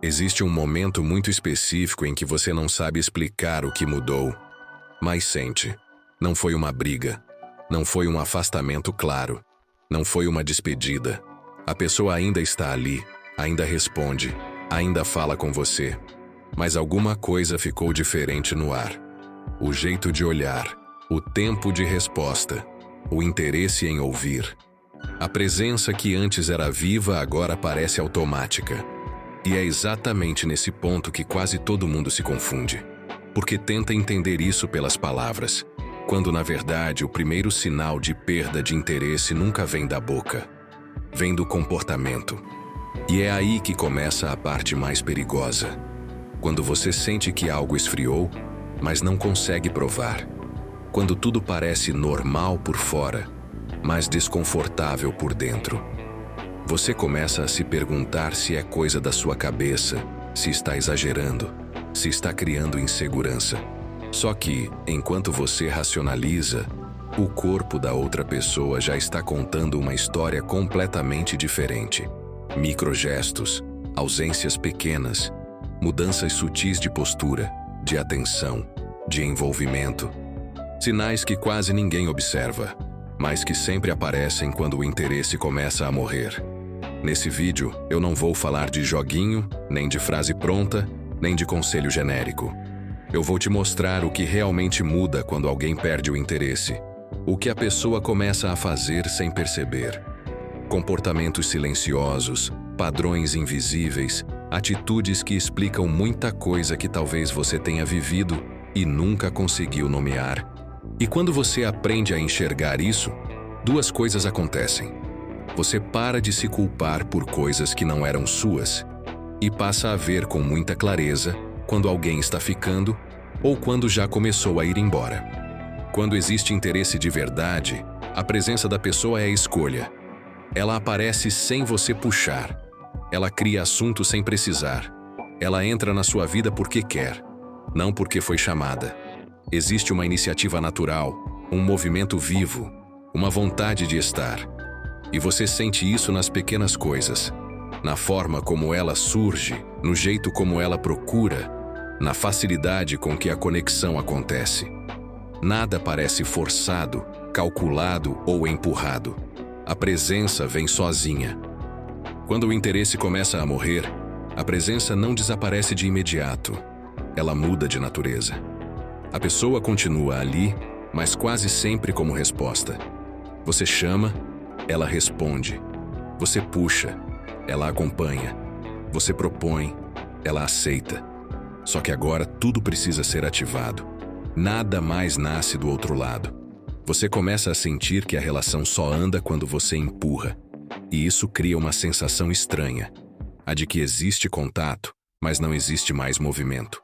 Existe um momento muito específico em que você não sabe explicar o que mudou, mas sente. Não foi uma briga, não foi um afastamento claro, não foi uma despedida. A pessoa ainda está ali, ainda responde, ainda fala com você, mas alguma coisa ficou diferente no ar. O jeito de olhar, o tempo de resposta, o interesse em ouvir. A presença que antes era viva agora parece automática. E é exatamente nesse ponto que quase todo mundo se confunde, porque tenta entender isso pelas palavras, quando na verdade o primeiro sinal de perda de interesse nunca vem da boca, vem do comportamento. E é aí que começa a parte mais perigosa, quando você sente que algo esfriou, mas não consegue provar, quando tudo parece normal por fora, mas desconfortável por dentro. Você começa a se perguntar se é coisa da sua cabeça, se está exagerando, se está criando insegurança. Só que, enquanto você racionaliza, o corpo da outra pessoa já está contando uma história completamente diferente. Microgestos, ausências pequenas, mudanças sutis de postura, de atenção, de envolvimento. Sinais que quase ninguém observa, mas que sempre aparecem quando o interesse começa a morrer. Nesse vídeo, eu não vou falar de joguinho, nem de frase pronta, nem de conselho genérico. Eu vou te mostrar o que realmente muda quando alguém perde o interesse, o que a pessoa começa a fazer sem perceber. Comportamentos silenciosos, padrões invisíveis, atitudes que explicam muita coisa que talvez você tenha vivido e nunca conseguiu nomear. E quando você aprende a enxergar isso, duas coisas acontecem. Você para de se culpar por coisas que não eram suas e passa a ver com muita clareza quando alguém está ficando ou quando já começou a ir embora. Quando existe interesse de verdade, a presença da pessoa é a escolha. Ela aparece sem você puxar. Ela cria assunto sem precisar. Ela entra na sua vida porque quer, não porque foi chamada. Existe uma iniciativa natural, um movimento vivo, uma vontade de estar. E você sente isso nas pequenas coisas, na forma como ela surge, no jeito como ela procura, na facilidade com que a conexão acontece. Nada parece forçado, calculado ou empurrado. A presença vem sozinha. Quando o interesse começa a morrer, a presença não desaparece de imediato. Ela muda de natureza. A pessoa continua ali, mas quase sempre como resposta. Você chama, ela responde. Você puxa, ela acompanha. Você propõe, ela aceita. Só que agora tudo precisa ser ativado. Nada mais nasce do outro lado. Você começa a sentir que a relação só anda quando você empurra. E isso cria uma sensação estranha, a de que existe contato, mas não existe mais movimento.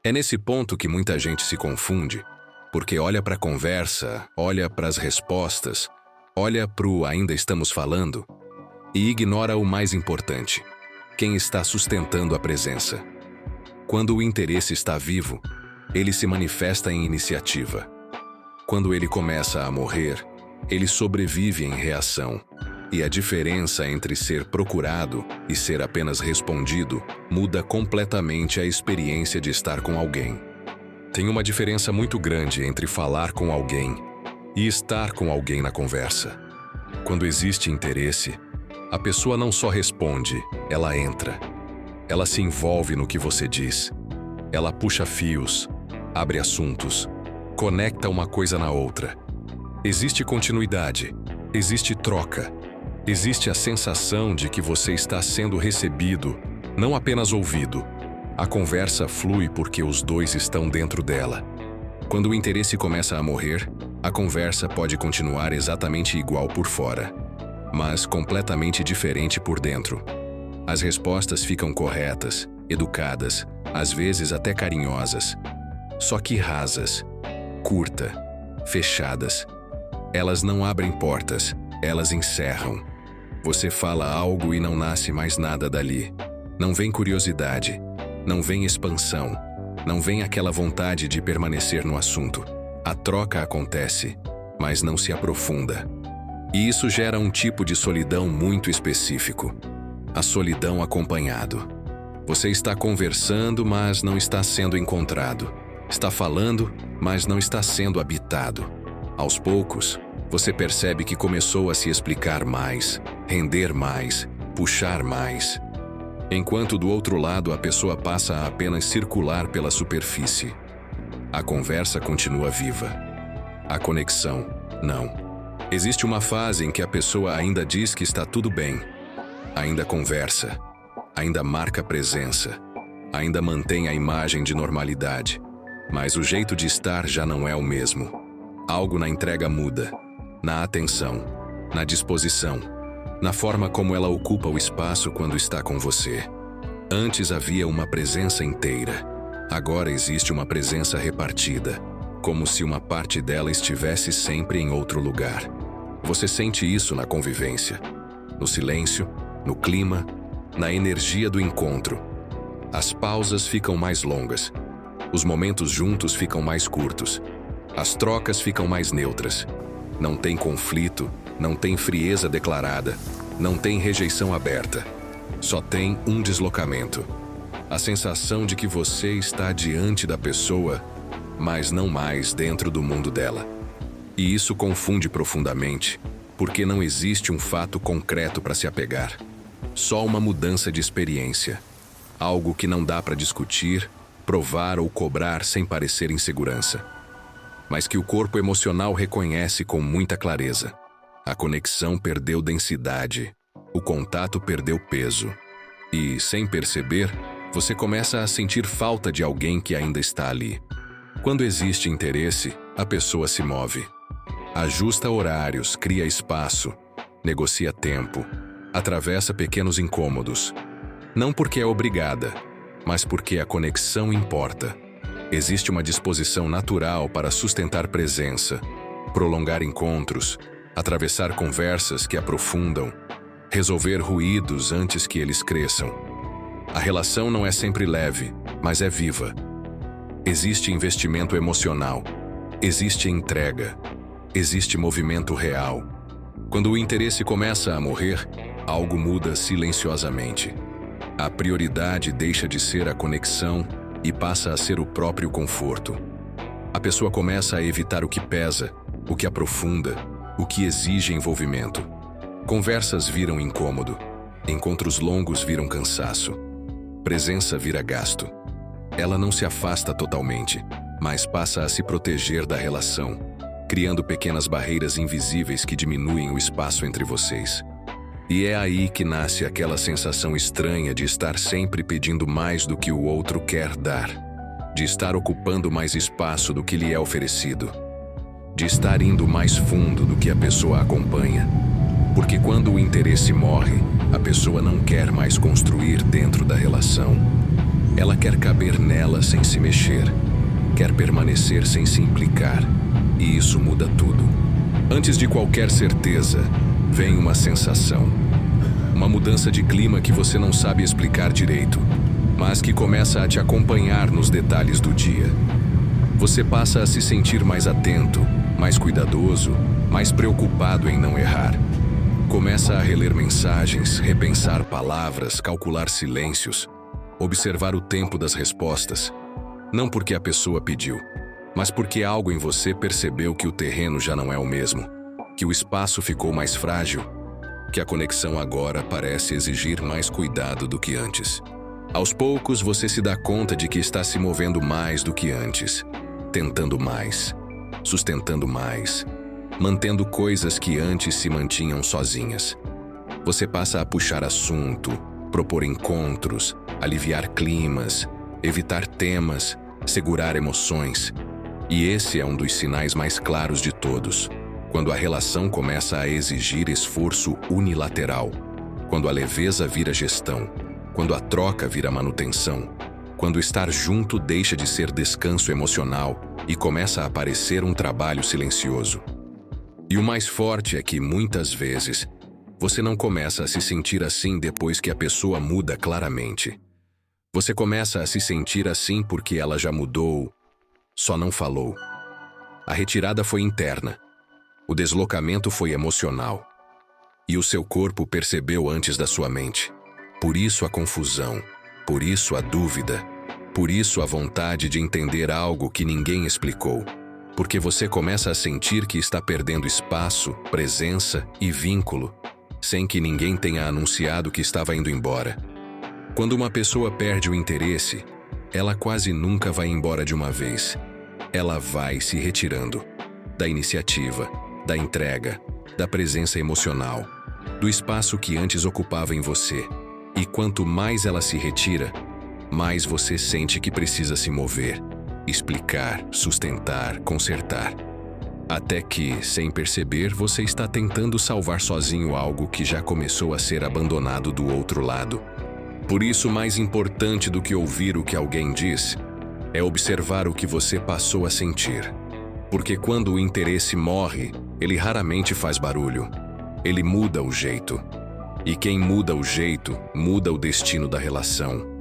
É nesse ponto que muita gente se confunde, porque olha para a conversa, olha para as respostas, olha para o ainda estamos falando e ignora o mais importante, quem está sustentando a presença. Quando o interesse está vivo, ele se manifesta em iniciativa. Quando ele começa a morrer, ele sobrevive em reação. E a diferença entre ser procurado e ser apenas respondido muda completamente a experiência de estar com alguém. Tem uma diferença muito grande entre falar com alguém e estar com alguém na conversa. Quando existe interesse, a pessoa não só responde, ela entra. Ela se envolve no que você diz. Ela puxa fios, abre assuntos, conecta uma coisa na outra. Existe continuidade, existe troca. Existe a sensação de que você está sendo recebido, não apenas ouvido. A conversa flui porque os dois estão dentro dela. Quando o interesse começa a morrer, a conversa pode continuar exatamente igual por fora, mas completamente diferente por dentro. As respostas ficam corretas, educadas, às vezes até carinhosas, só que rasas, curtas, fechadas. Elas não abrem portas, elas encerram. Você fala algo e não nasce mais nada dali. Não vem curiosidade, não vem expansão, não vem aquela vontade de permanecer no assunto. A troca acontece, mas não se aprofunda. E isso gera um tipo de solidão muito específico. A solidão acompanhado. Você está conversando, mas não está sendo encontrado. Está falando, mas não está sendo habitado. Aos poucos, você percebe que começou a se explicar mais, render mais, puxar mais. Enquanto do outro lado a pessoa passa a apenas circular pela superfície. A conversa continua viva. A conexão, não. Existe uma fase em que a pessoa ainda diz que está tudo bem. Ainda conversa. Ainda marca presença. Ainda mantém a imagem de normalidade. Mas o jeito de estar já não é o mesmo. Algo na entrega muda. Na atenção. Na disposição. Na forma como ela ocupa o espaço quando está com você. Antes havia uma presença inteira. Agora existe uma presença repartida, como se uma parte dela estivesse sempre em outro lugar. Você sente isso na convivência, no silêncio, no clima, na energia do encontro. As pausas ficam mais longas. Os momentos juntos ficam mais curtos. As trocas ficam mais neutras. Não tem conflito, não tem frieza declarada, não tem rejeição aberta. Só tem um deslocamento. A sensação de que você está diante da pessoa, mas não mais dentro do mundo dela. E isso confunde profundamente, porque não existe um fato concreto para se apegar. Só uma mudança de experiência. Algo que não dá para discutir, provar ou cobrar sem parecer insegurança. Mas que o corpo emocional reconhece com muita clareza. A conexão perdeu densidade. O contato perdeu peso. E, sem perceber, você começa a sentir falta de alguém que ainda está ali. Quando existe interesse, a pessoa se move. Ajusta horários, cria espaço, negocia tempo, atravessa pequenos incômodos. Não porque é obrigada, mas porque a conexão importa. Existe uma disposição natural para sustentar presença, prolongar encontros, atravessar conversas que aprofundam, resolver ruídos antes que eles cresçam. A relação não é sempre leve, mas é viva. Existe investimento emocional, existe entrega, existe movimento real. Quando o interesse começa a morrer, algo muda silenciosamente. A prioridade deixa de ser a conexão e passa a ser o próprio conforto. A pessoa começa a evitar o que pesa, o que aprofunda, o que exige envolvimento. Conversas viram incômodo, encontros longos viram cansaço, presença vira gasto. Ela não se afasta totalmente, mas passa a se proteger da relação, criando pequenas barreiras invisíveis que diminuem o espaço entre vocês. E é aí que nasce aquela sensação estranha de estar sempre pedindo mais do que o outro quer dar, de estar ocupando mais espaço do que lhe é oferecido, de estar indo mais fundo do que a pessoa acompanha. Porque quando o interesse morre, a pessoa não quer mais construir dentro da relação. Ela quer caber nela sem se mexer, quer permanecer sem se implicar, e isso muda tudo. Antes de qualquer certeza, vem uma sensação. Uma mudança de clima que você não sabe explicar direito, mas que começa a te acompanhar nos detalhes do dia. Você passa a se sentir mais atento, mais cuidadoso, mais preocupado em não errar. Começa a reler mensagens, repensar palavras, calcular silêncios, observar o tempo das respostas. Não porque a pessoa pediu, mas porque algo em você percebeu que o terreno já não é o mesmo, que o espaço ficou mais frágil, que a conexão agora parece exigir mais cuidado do que antes. Aos poucos você se dá conta de que está se movendo mais do que antes, tentando mais, sustentando mais, mantendo coisas que antes se mantinham sozinhas. Você passa a puxar assunto, propor encontros, aliviar climas, evitar temas, segurar emoções. E esse é um dos sinais mais claros de todos. Quando a relação começa a exigir esforço unilateral, quando a leveza vira gestão, quando a troca vira manutenção, quando estar junto deixa de ser descanso emocional e começa a aparecer um trabalho silencioso. E o mais forte é que, muitas vezes, você não começa a se sentir assim depois que a pessoa muda claramente. Você começa a se sentir assim porque ela já mudou, só não falou. A retirada foi interna. O deslocamento foi emocional. E o seu corpo percebeu antes da sua mente. Por isso a confusão. Por isso a dúvida. Por isso a vontade de entender algo que ninguém explicou. Porque você começa a sentir que está perdendo espaço, presença e vínculo, sem que ninguém tenha anunciado que estava indo embora. Quando uma pessoa perde o interesse, ela quase nunca vai embora de uma vez. Ela vai se retirando da iniciativa, da entrega, da presença emocional, do espaço que antes ocupava em você. E quanto mais ela se retira, mais você sente que precisa se mover, explicar, sustentar, consertar. Até que, sem perceber, você está tentando salvar sozinho algo que já começou a ser abandonado do outro lado. Por isso, mais importante do que ouvir o que alguém diz, é observar o que você passou a sentir. Porque quando o interesse morre, ele raramente faz barulho. Ele muda o jeito. E quem muda o jeito, muda o destino da relação.